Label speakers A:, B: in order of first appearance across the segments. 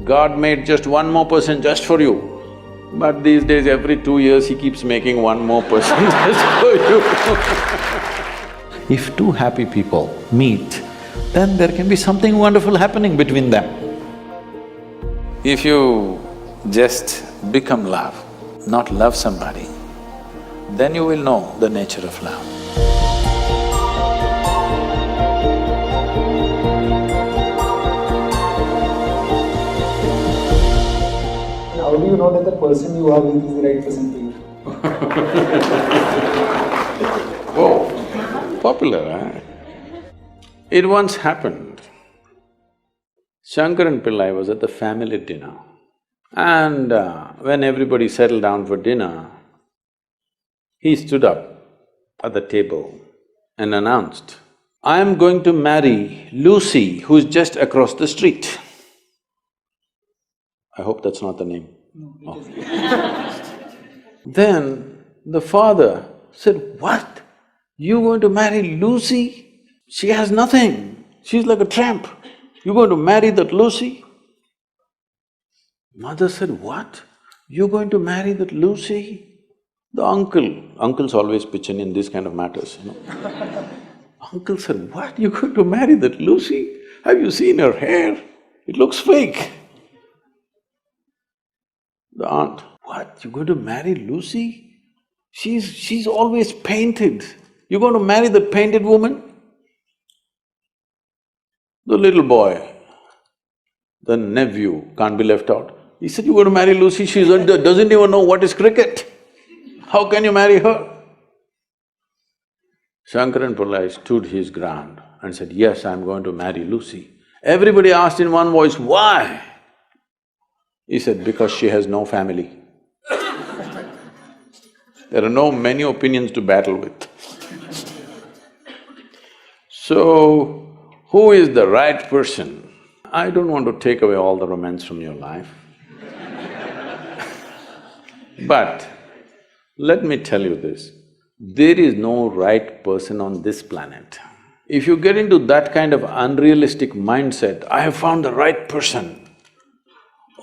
A: God made just one more person just for you, but these days every 2 years he keeps making one more person just for you. If two happy people meet, then there can be something wonderful happening between them. If you just become love, not love somebody, then you will know the nature of love.
B: How do you know that the person you are with is the right person for you?
A: Oh, popular, huh? It once happened. Shankaran Pillai was at the family dinner, and when everybody settled down for dinner, he stood up at the table and announced, "I am going to marry Lucy, who's just across the street." I hope that's not the name.
B: No, it is.
A: Then the father said, "What? You going to marry Lucy? She has nothing, she's like a tramp. You're going to marry that Lucy?" Mother said, "What? You're going to marry that Lucy?" The uncles always pitch in these kind of matters, you know. Uncle said, "What? You're going to marry that Lucy? Have you seen her hair? It looks fake." The aunt, "What? You're going to marry Lucy? She's always painted. You're going to marry that painted woman?" The little boy, the nephew, can't be left out. He said, "You're going to marry Lucy, she doesn't even know what is cricket. How can you marry her?" Shankaran Pillai stood his ground and said, "Yes, I'm going to marry Lucy." Everybody asked in one voice, "Why?" He said, "Because she has no family." There are no many opinions to battle with. So, who is the right person? I don't want to take away all the romance from your life. But let me tell you this, there is no right person on this planet. If you get into that kind of unrealistic mindset, "I have found the right person,"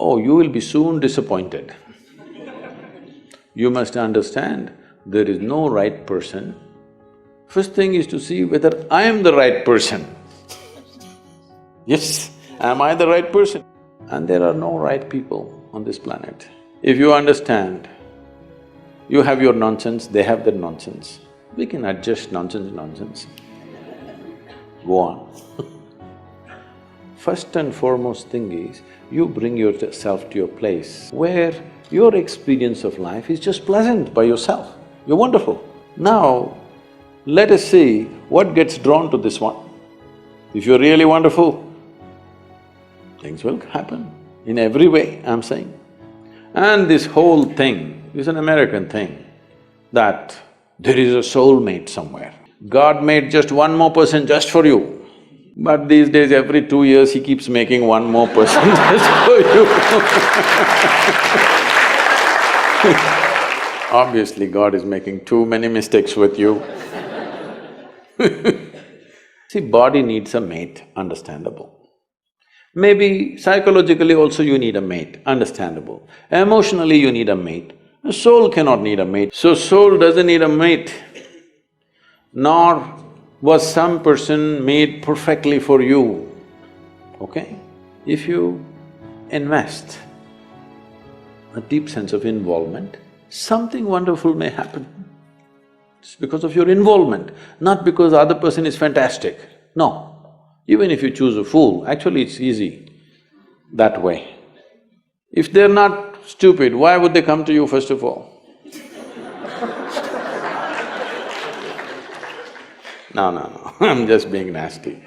A: oh, you will be soon disappointed. You must understand, there is no right person. First thing is to see whether I am the right person. Yes, am I the right person? And there are no right people on this planet. If you understand, you have your nonsense, they have their nonsense, we can adjust nonsense. Go on. First and foremost thing is, you bring yourself to your place where your experience of life is just pleasant by yourself. You're wonderful. Now, let us see what gets drawn to this one. If you're really wonderful, things will happen in every way, I'm saying. And this whole thing is an American thing, that there is a soulmate somewhere. God made just one more person just for you, but these days every 2 years he keeps making one more person just for you. Obviously, God is making too many mistakes with you. See, body needs a mate, understandable. Maybe psychologically also you need a mate, understandable. Emotionally you need a mate. A soul cannot need a mate. So soul doesn't need a mate, nor was some person made perfectly for you, okay? If you invest a deep sense of involvement, something wonderful may happen. It's because of your involvement, not because the other person is fantastic. No. Even if you choose a fool, actually it's easy that way. If they're not stupid, why would they come to you first of all? No, I'm just being nasty.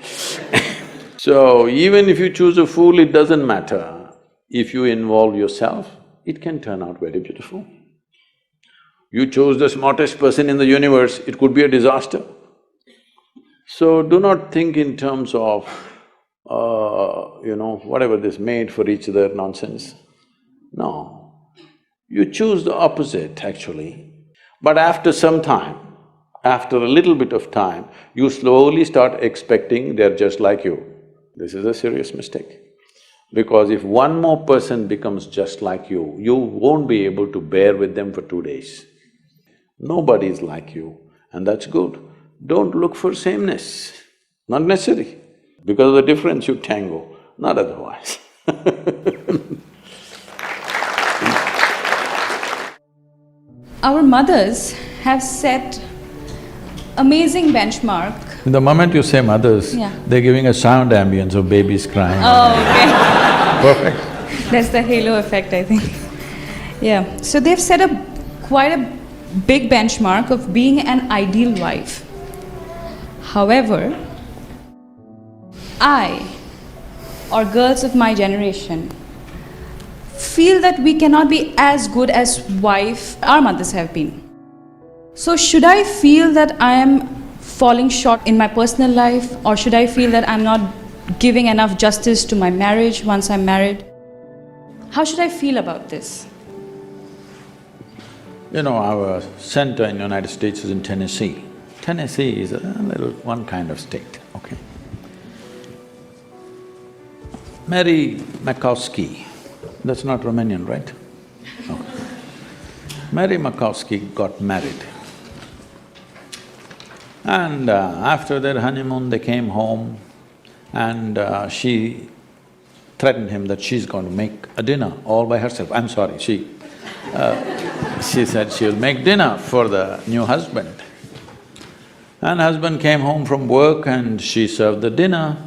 A: So, even if you choose a fool, it doesn't matter. If you involve yourself, it can turn out very beautiful. You chose the smartest person in the universe, it could be a disaster. So, do not think in terms of, whatever this made for each other nonsense. No, you choose the opposite actually. But after some time, after a little bit of time, you slowly start expecting they're just like you. This is a serious mistake. Because if one more person becomes just like you won't be able to bear with them for 2 days. Nobody is like you, and that's good. Don't look for sameness, not necessary. Because of the difference you tango, not otherwise.
C: Our mothers have set amazing benchmark.
A: The moment you say mothers,
C: Yeah.
A: they're giving a sound ambience of babies crying.
C: Oh, okay.
A: Perfect.
C: That's the halo effect, I think. Yeah. So they've set quite a big benchmark of being an ideal wife. However, I, or girls of my generation, feel that we cannot be as good as wife our mothers have been. So should I feel that I am falling short in my personal life, or should I feel that I'm not giving enough justice to my marriage once I'm married? How should I feel about this?
A: You know, our center in the United States is in Tennessee. Tennessee is a little one kind of state, okay? Mary Makowski, that's not Romanian, right? No. Mary Makowski got married. And after their honeymoon, they came home and she threatened him that she's going to make a dinner all by herself. I'm sorry, she said she'll make dinner for the new husband. And husband came home from work and she served the dinner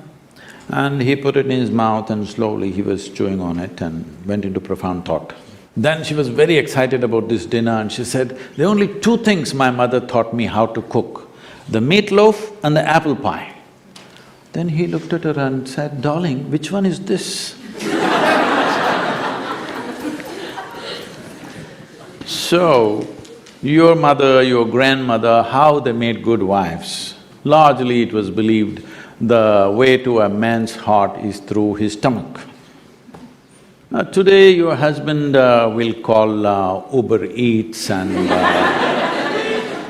A: and he put it in his mouth and slowly he was chewing on it and went into profound thought. Then she was very excited about this dinner and she said, there are only two things my mother taught me how to cook, the meatloaf and the apple pie. Then he looked at her and said, darling, which one is this? So, your mother, your grandmother, how they made good wives? Largely it was believed the way to a man's heart is through his stomach. Now today your husband will call Uber Eats and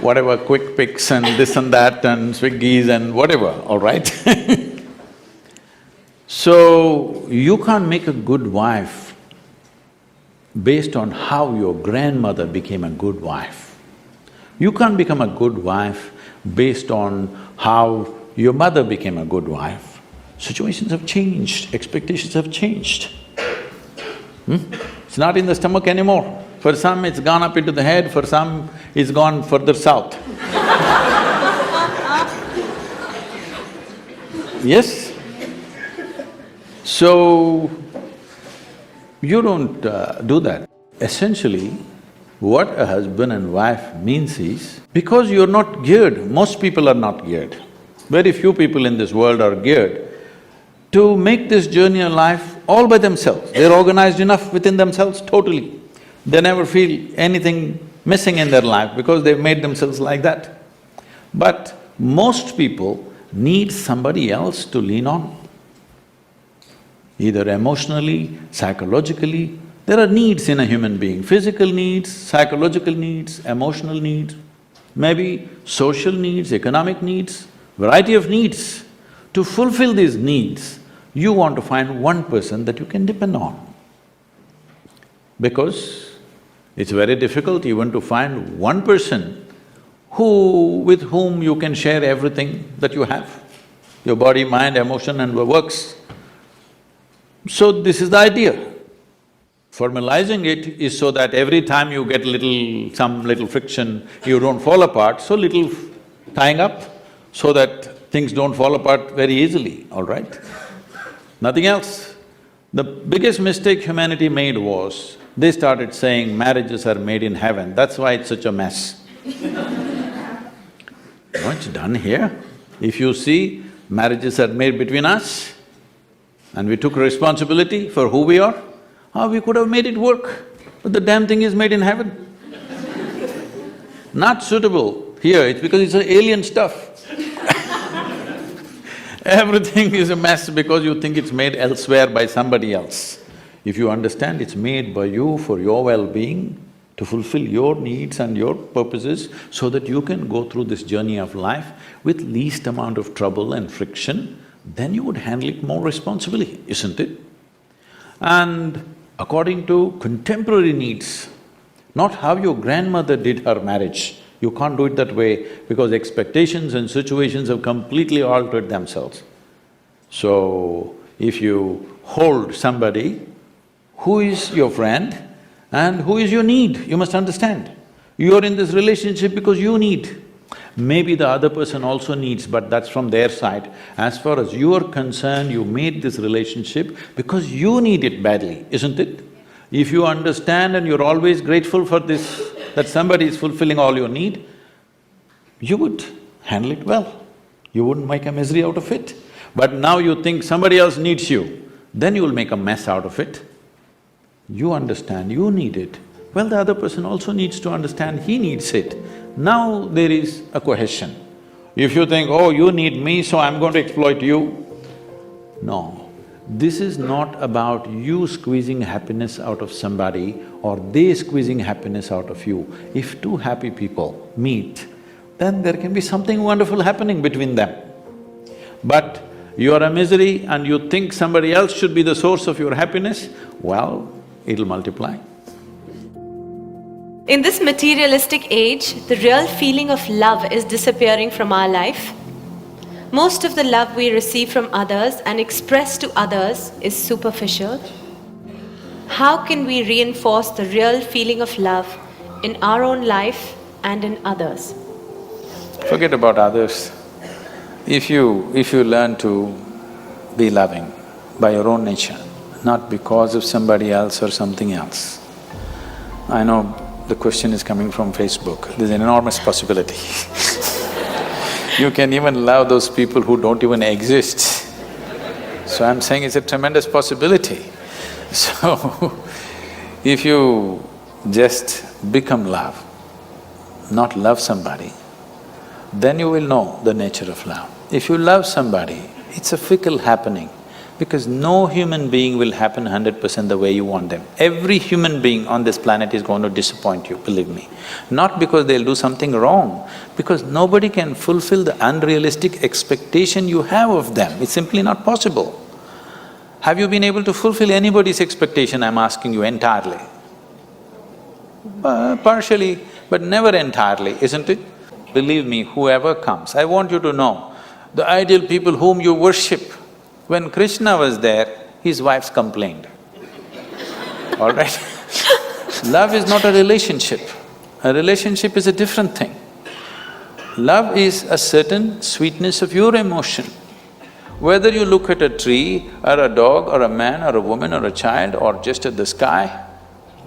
A: whatever, Quick Picks and this and that and Swiggies and whatever, all right? So, you can't make a good wife based on how your grandmother became a good wife. You can't become a good wife based on how your mother became a good wife. Situations have changed, expectations have changed. It's not in the stomach anymore. For some, it's gone up into the head, for some, it's gone further south. Yes? So, you don't do that. Essentially, what a husband and wife means is, because you're not geared, most people are not geared. Very few people in this world are geared to make this journey of life all by themselves. They're organized enough within themselves totally. They never feel anything missing in their life because they've made themselves like that. But most people need somebody else to lean on. Either emotionally, psychologically, there are needs in a human being, physical needs, psychological needs, emotional needs, maybe social needs, economic needs, variety of needs. To fulfill these needs, you want to find one person that you can depend on. Because it's very difficult even to find one person with whom you can share everything that you have, your body, mind, emotion and works. So this is the idea. Formalizing it is so that every time you get some little friction, you don't fall apart, so little tying up so that things don't fall apart very easily, all right? Nothing else. The biggest mistake humanity made was, they started saying marriages are made in heaven, that's why it's such a mess. What's done here? If you see, marriages are made between us and we took responsibility for who we are, we could have made it work, but the damn thing is made in heaven. Not suitable here, it's because it's alien stuff. Everything is a mess because you think it's made elsewhere by somebody else. If you understand it's made by you for your well-being, to fulfill your needs and your purposes so that you can go through this journey of life with least amount of trouble and friction, then you would handle it more responsibly, isn't it? and according to contemporary needs, not how your grandmother did her marriage. You can't do it that way because expectations and situations have completely altered themselves. So, if you hold somebody who is your friend and who is your need, you must understand. You are in this relationship because you need. Maybe the other person also needs, but that's from their side. As far as you are concerned, you made this relationship because you need it badly, isn't it? If you understand and you're always grateful for this, that somebody is fulfilling all your need, you would handle it well. You wouldn't make a misery out of it. But now you think somebody else needs you, then you'll make a mess out of it. You understand you need it, well, the other person also needs to understand he needs it. Now there is a cohesion. If you think, oh, you need me, so I'm going to exploit you, no. This is not about you squeezing happiness out of somebody or they squeezing happiness out of you. If two happy people meet, then there can be something wonderful happening between them. But you are a misery and you think somebody else should be the source of your happiness, well, it'll multiply.
D: In this materialistic age, the real feeling of love is disappearing from our life. Most of the love we receive from others and express to others is superficial. How can we reinforce the real feeling of love in our own life and in others?
A: Forget about others. If you learn to be loving by your own nature, not because of somebody else or something else. I know the question is coming from Facebook, there's an enormous possibility. You can even love those people who don't even exist. So I'm saying it's a tremendous possibility. So, if you just become love, not love somebody, then you will know the nature of love. If you love somebody, it's a fickle happening, because no human being will happen 100% the way you want them. Every human being on this planet is going to disappoint you, believe me. Not because they'll do something wrong, because nobody can fulfill the unrealistic expectation you have of them. It's simply not possible. Have you been able to fulfill anybody's expectation, I'm asking you, entirely? Partially, but never entirely, isn't it? Believe me, whoever comes, I want you to know, the ideal people whom you worship, when Krishna was there, his wives complained, all right? Love is not a relationship. A relationship is a different thing. Love is a certain sweetness of your emotion. Whether you look at a tree, or a dog, or a man, or a woman, or a child, or just at the sky,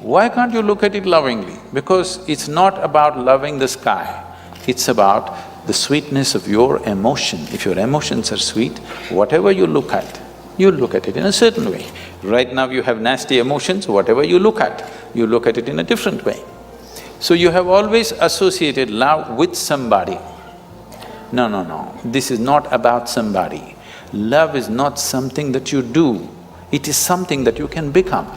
A: why can't you look at it lovingly? Because it's not about loving the sky, it's about the sweetness of your emotion. If your emotions are sweet, whatever you look at it in a certain way. Right now you have nasty emotions, whatever you look at it in a different way. So you have always associated love with somebody. No, this is not about somebody. Love is not something that you do, it is something that you can become.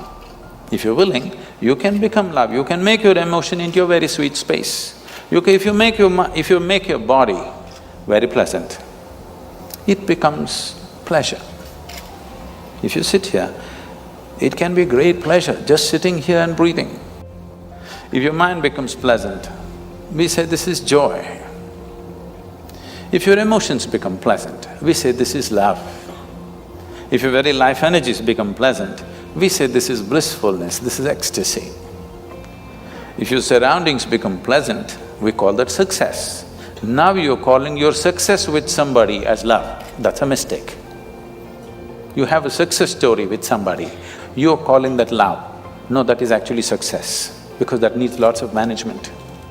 A: If you're willing, you can become love, you can make your emotion into a very sweet space. If you make your body very pleasant, it becomes pleasure. If you sit here, it can be great pleasure just sitting here and breathing. If your mind becomes pleasant, we say this is joy. If your emotions become pleasant, we say this is love. If your very life energies become pleasant, we say this is blissfulness, this is ecstasy. If your surroundings become pleasant, we call that success. Now you're calling your success with somebody as love, that's a mistake. You have a success story with somebody, you're calling that love. No, that is actually success, because that needs lots of management.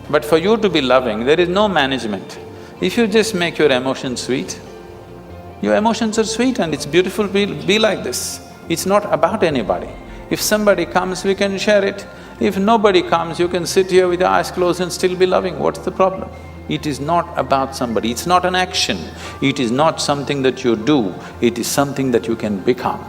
A: But for you to be loving, there is no management. If you just make your emotions sweet, your emotions are sweet and it's beautiful, be like this. It's not about anybody. If somebody comes, we can share it. If nobody comes, you can sit here with your eyes closed and still be loving, what's the problem? It is not about somebody, it's not an action, it is not something that you do, it is something that you can become.